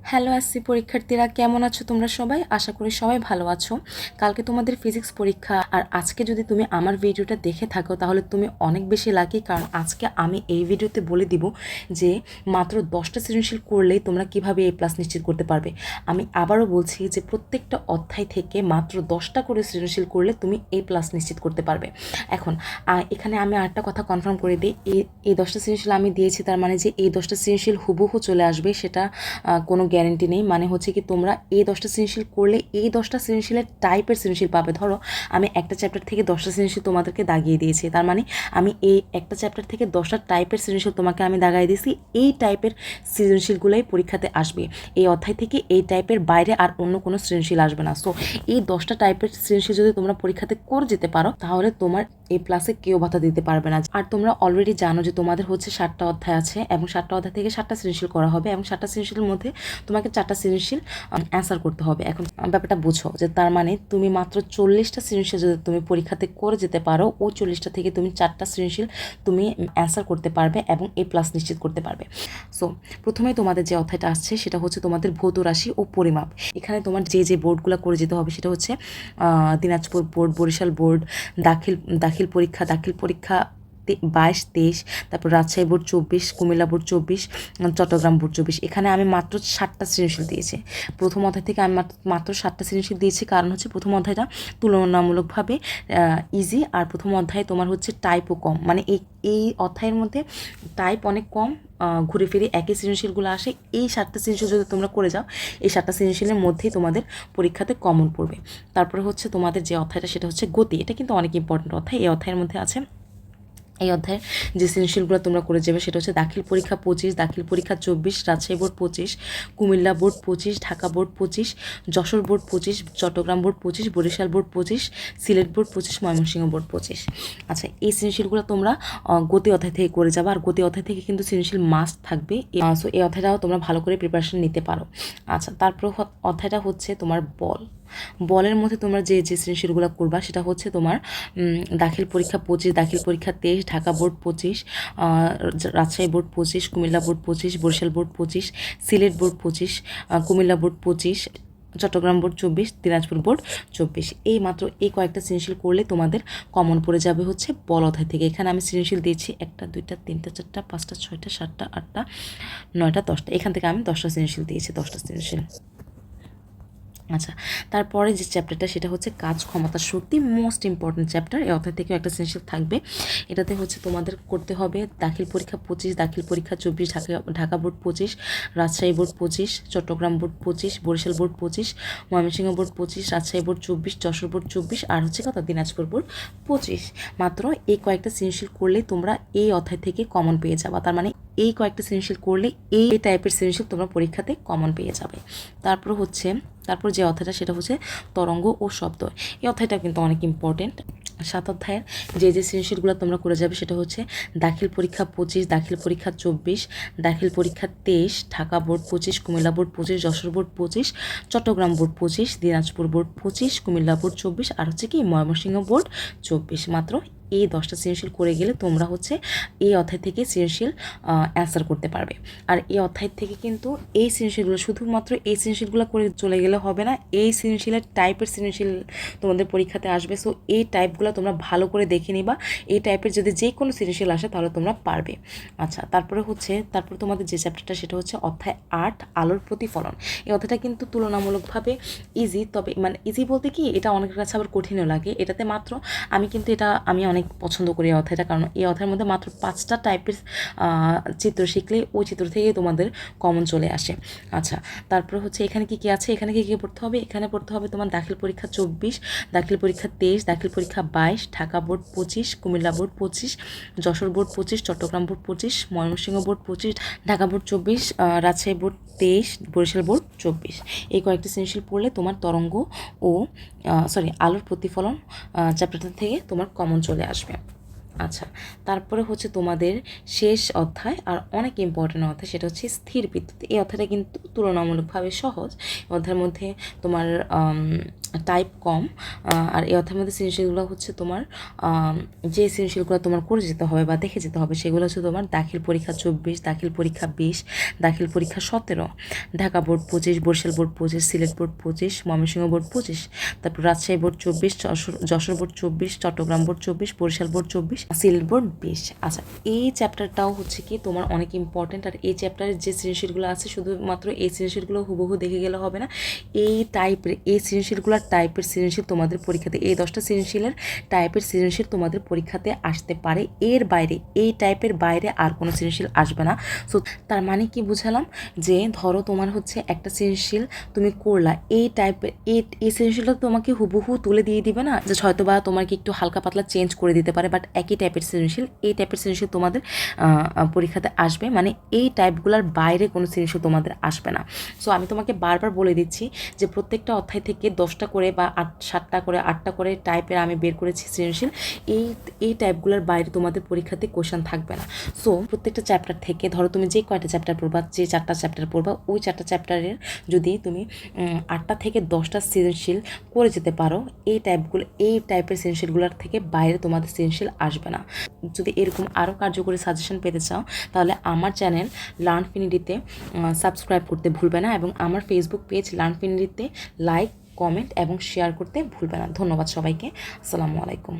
Hello SC পরীক্ষার্থীরা, কেমন আছো তোমরা সবাই? আশা করি সবাই ভালো আছো। কালকে তোমাদের ফিজিক্স পরীক্ষা, আর আজকে যদি তুমি আমার ভিডিওটা দেখে থাকো তাহলে তুমি অনেক বেশি লাকি, কারণ আজকে আমি এই ভিডিওতে বলে দিব যে মাত্র 10টা সৃজনশীল করলেই তোমরা কিভাবে A+ নিশ্চিত করতে পারবে। আমি আবারও বলছি যে প্রত্যেকটা অধ্যায় থেকে মাত্র 10টা করে সৃজনশীল করলে তুমি A+ নিশ্চিত করতে পারবে। এখন এখানে আমি আরেকটা কথা কনফার্ম করে দিই, এই 10টা সৃজনশীল আমি দিয়েছি, তার মানে যে এই 10টা সৃজনশীল হুবহু চলে আসবে সেটা কোনো গ্যারেন্টি নেই। মানে হচ্ছে কি, তোমরা এই 10টা সৃজনশীল করলে এই 10টা সৃজনশীলের টাইপের সৃজনশীল পাবে। ধরো আমি একটা চ্যাপ্টার থেকে 10টা সৃজনশীল তোমাদেরকে দাগিয়ে দিয়েছি, তার মানে আমি এই একটা চ্যাপ্টার থেকে 10টা টাইপের সৃজনশীল তোমাকে আমি দাগাই দিয়েছি। এই টাইপের সৃজনশীলগুলোই পরীক্ষাতে আসবে। এই অধ্যায় থেকে এই টাইপের বাইরে আর অন্য কোনো সৃজনশীল আসবে না। সো এই 10টা টাইপের সৃজনশীল যদি তোমরা পরীক্ষাতে করে যেতে পারো তাহলে তোমার A+ কেউ বাধা দিতে পারবে না। আর তোমরা অলরেডি জানো যে তোমাদের হচ্ছে 7টা অধ্যায় আছে এবং 7টা অধ্যায় থেকে 7টা সৃজনশীল করা হবে এবং 7টা সৃজনশীলের মধ্যে তোমাকে 4টা সৃজনশীল অ্যান্সার করতে হবে। এখন ব্যাপারটা বুঝো যে তার মানে তুমি মাত্র 40টা সৃজনশীল যদি তুমি পরীক্ষাতে করে যেতে পারো, ওই 40টা থেকে তুমি 4টা সৃজনশীল তুমি অ্যান্সার করতে পারবে এবং A+ নিশ্চিত করতে পারবে। সো প্রথমেই তোমাদের যে অধ্যায়টা আসছে সেটা হচ্ছে তোমাদের ভৌত রাশি ও পরিমাপ। এখানে তোমার যে বোর্ডগুলো করে যেতে হবে সেটা হচ্ছে দিনাজপুর বোর্ড, বরিশাল বোর্ড, দাখিল পরীক্ষা 22-23, তারপর Rajshahi board 24, Comilla board 24, Chattogram board 24। এখানে আমি মাত্র 7টা সৃজনশীল দিয়েছি। প্রথম অধ্যায় থেকে আমি মাত্র 7টা সৃজনশীল দিয়েছি, কারণ হচ্ছে প্রথম অধ্যায়টা তুলনামূলকভাবে ইজি, আর প্রথম অধ্যায়ে তোমার হচ্ছে টাইপও কম। মানে এই অধ্যায়ের মধ্যে টাইপ অনেক কম, ঘুরে ফিরে একই সৃজনশীলগুলো আসে। এই 7টা সৃজনশীল যদি তোমরা করে যাও, এই 7টা সৃজনশীলের মধ্যেই তোমাদের পরীক্ষাতে কমন পড়বে। তারপরে হচ্ছে তোমাদের যে অধ্যায়টা সেটা হচ্ছে গতি। এটা কিন্তু অনেক ইম্পর্টেন্ট অধ্যায়। এই অধ্যায়ের মধ্যে আছে, এই অধ্যায়ে যে সৃজনশীলগুলো তোমরা করে যাবে সেটা হচ্ছে দাখিল পরীক্ষা 25, দাখিল পরীক্ষা 24, Rajshahi board 25, Comilla board 25, Dhaka board 25, Jashore board 25, Chattogram board 25, Barishal board 25, Sylhet board 25, Mymensingh board 25। আচ্ছা, এই সৃজনশীলগুলো তোমরা গতি অধ্যায় থেকে করে যাবে, আর গতি অধ্যায় থেকে কিন্তু সৃজনশীল মাস্ট থাকবে। সো এই অধ্যায়টাও তোমরা ভালো করে প্রিপারেশন নিতে পারো। আচ্ছা, তারপর অধ্যায়টা হচ্ছে তোমার বলের মধ্যে তোমরা যে সৃজনশীলগুলো করবা সেটা হচ্ছে তোমার দাখিল পরীক্ষা 25, দাখিল পরীক্ষা 23, Dhaka board 25, Rajshahi board 25, Comilla board 25, Barishal board 25, Sylhet board 25, Comilla board 25, Chattogram board 24, Dinajpur board 24। এই মাত্র এই কয়েকটা সৃজনশীল করলে তোমাদের কমন পড়ে যাবে হচ্ছে বল অধ্যায় থেকে। এখানে আমি সৃজনশীল দিয়েছি 1টা 2টা 3টা 4টা 5টা 6টা 7টা 8টা 9টা 10টা। এখান থেকে আমি 10টা সৃজনশীল দিয়েছি, 10টা সৃজনশীল। আচ্ছা, তারপরে যে চ্যাপ্টারটা সেটা হচ্ছে কাজ, ক্ষমতা, শক্তি, মোস্ট ইম্পর্টেন্ট চ্যাপ্টার। এই অধ্যায় থেকেও একটা সৃজনশীল থাকবে। এটাতে হচ্ছে তোমাদের করতে হবে দাখিল পরীক্ষা 25, দাখিল পরীক্ষা 24, Dhaka board 25, Rajshahi board 25, Chattogram board 25, Barishal board 25, Mymensingh board 25, Rajshahi board 24, Jashore board 24, আর হচ্ছে কত, দিনাজপুর বোর্ড 25। মাত্র এই কয়েকটা সৃজনশীল করলে তোমরা এই অধ্যায় থেকে কমন পেয়ে যাবা। তার মানে এই কয়েকটা সৃজনশীল করলে এই টাইপের সৃজনশীল তোমরা পরীক্ষাতে কমন পেয়ে যাবে। তারপর যে অধ্যায়টা সেটা হচ্ছে তরঙ্গ ও শব্দ। এই অধ্যায়টা কিন্তু অনেক ইম্পর্টেন্ট। 7 অধ্যায়ের যে সৃজনশীলগুলো তোমরা করে যাবে সেটা হচ্ছে দাখিল পরীক্ষা 25, দাখিল পরীক্ষা 24, দাখিল পরীক্ষা 23, Dhaka board 25, Comilla board 25, Jashore board 25, Chattogram board 25, Dinajpur board 25, Comilla board 24, আর হচ্ছে কি ময়মনসিংহ বোর্ড 24। মাত্র এই 10টা সৃজনশীল করে গেলে তোমরা হচ্ছে এই অধ্যায় থেকে সৃজনশীল অ্যান্সার করতে পারবে। আর এই অধ্যায় থেকে কিন্তু এই সৃজনশীলগুলো, শুধুমাত্র এই সৃজনশীলগুলো করে চলে গেলে হবে না, এই সৃজনশীলের টাইপের সৃজনশীল তোমাদের পরীক্ষাতে আসবে। সো এই টাইপগুলো তোমরা ভালো করে দেখে নিবা। এই টাইপের যদি যে কোনো সৃজনশীল আসে তাহলে তোমরা পারবে। আচ্ছা, তারপর তোমাদের যে চ্যাপ্টারটা সেটা হচ্ছে অধ্যায় 8, আলোর প্রতিফলন। এই অধ্যায়টা কিন্তু তুলনামূলকভাবে ইজি, তবে মানে ইজি বলতে কি, এটা অনেকের কাছে আবার কঠিনও লাগে। এটাতে মাত্র আমি অনেক পছন্দ করি এই অধ্যায়টা, কারণ এই অধ্যায়ের মধ্যে মাত্র 5টা টাইপের চিত্র শিখলে ওই চিত্র থেকেই তোমাদের কমন চলে আসে। আচ্ছা, তারপরে হচ্ছে এখানে কি আছে, এখানে কি পড়তে হবে, এখানে পড়তে হবে তোমার দাখিল পরীক্ষা 24, দাখিল পরীক্ষা 23, দাখিল পরীক্ষা 22, Dhaka board 25, Comilla board 25, Jashore board 25, Chattogram board 25, Mymensingh board 25, Dhaka board 24, Rajshahi board 23, Barishal board 24। এই কয়েকটি সৃজনশীল পড়লে তোমার তরঙ্গ ও আলোর প্রতিফলন চ্যাপ্টারটা থেকে তোমার কমন চলে আসবে। আচ্ছা, তারপরে হচ্ছে তোমাদের শেষ অধ্যায় আর অনেক ইম্পর্টেন্ট অধ্যায়, সেটা হচ্ছে স্থির বিদ্যুৎ। এই অধ্যায়টা কিন্তু তুলনামূলকভাবে সহজ। অধ্যায়ের মধ্যে তোমার টাইপ কম, আর এই অধ্যায়ের মধ্যে সৃজনশীলগুলো হচ্ছে তোমার যে সৃজনশীলগুলো তোমার করে যেতে হবে বা দেখে যেতে হবে সেগুলো হচ্ছে তোমার দাখিল পরীক্ষা 24, দাখিল পরীক্ষা 20, দাখিল পরীক্ষা 17, Dhaka board 25, Barishal board 25, Sylhet board 25, Mymensingh board 25, তারপর Rajshahi board 24, Jashore board 24, Chattogram board 24, Barishal board 24, Sylhet board 20। আচ্ছা, এই চ্যাপ্টারটাও হচ্ছে কি তোমার অনেক ইম্পর্টেন্ট। আর এই চ্যাপ্টারের যে সৃজনশীলগুলো আছে শুধুমাত্র এই সৃজনশীলগুলো হুবহু দেখে গেলে হবে না, এই টাইপের এই সৃজনশীলগুলোর টাইপের সৃজনশীল তোমাদের পরীক্ষাতে, এই 10টা সৃজনশীলের টাইপের সৃজনশীল তোমাদের পরীক্ষাতে আসতে পারে। এর বাইরে এই টাইপের বাইরে আর কোনো সৃজনশীল আসবে না। সো তার মানে কি বুঝালাম, যে ধরো তোমার হচ্ছে একটা সৃজনশীল তুমি করলা, এই টাইপের এই সৃজনশীলটা তোমাকে হুবহু তুলে দিয়ে দিবে না, যে হয়তো বা তোমাকে একটু হালকা পাতলা চেঞ্জ করে দিতে পারে, বাট একই টাইপের সৃজনশীল, এই টাইপের সৃজনশীল তোমাদের পরীক্ষাতে আসবে। মানে এই টাইপগুলোর বাইরে কোনো সৃজনশীল তোমাদের আসবে না। সো আমি তোমাকে বারবার বলে দিচ্ছি যে প্রত্যেকটা অধ্যায় থেকে 10টা করে বা 7টা করে 8টা করে টাইপের আমি বের করেছি সৃজনশীল। এই টাইপগুলোর বাইরে তোমাদের পরীক্ষাতে কোশ্চেন থাকবে না। সো প্রত্যেকটা চ্যাপ্টার থেকে ধরো তুমি যে কয়টা চ্যাপ্টার পড়বা, যে 4টা চ্যাপ্টার পড়বা, ওই 4টা চ্যাপ্টারের যদি তুমি 8টা থেকে 10টা সৃজনশীল করে যেতে পারো, এই টাইপের সৃজনশীলগুলোর থেকে বাইরে তোমাদের সৃজনশীল আসবে না। যদি এরকম আরও কার্যকরী সাজেশন পেতে চাও তাহলে আমার চ্যানেল লার্নফিনিটিতে সাবস্ক্রাইব করতে ভুলবে না, এবং আমার ফেসবুক পেজ লার্নফিনিটিতে লাইক, কমেন্ট এবং শেয়ার করতে ভুলবে না। ধন্যবাদ সবাইকে। আসসালামু আলাইকুম।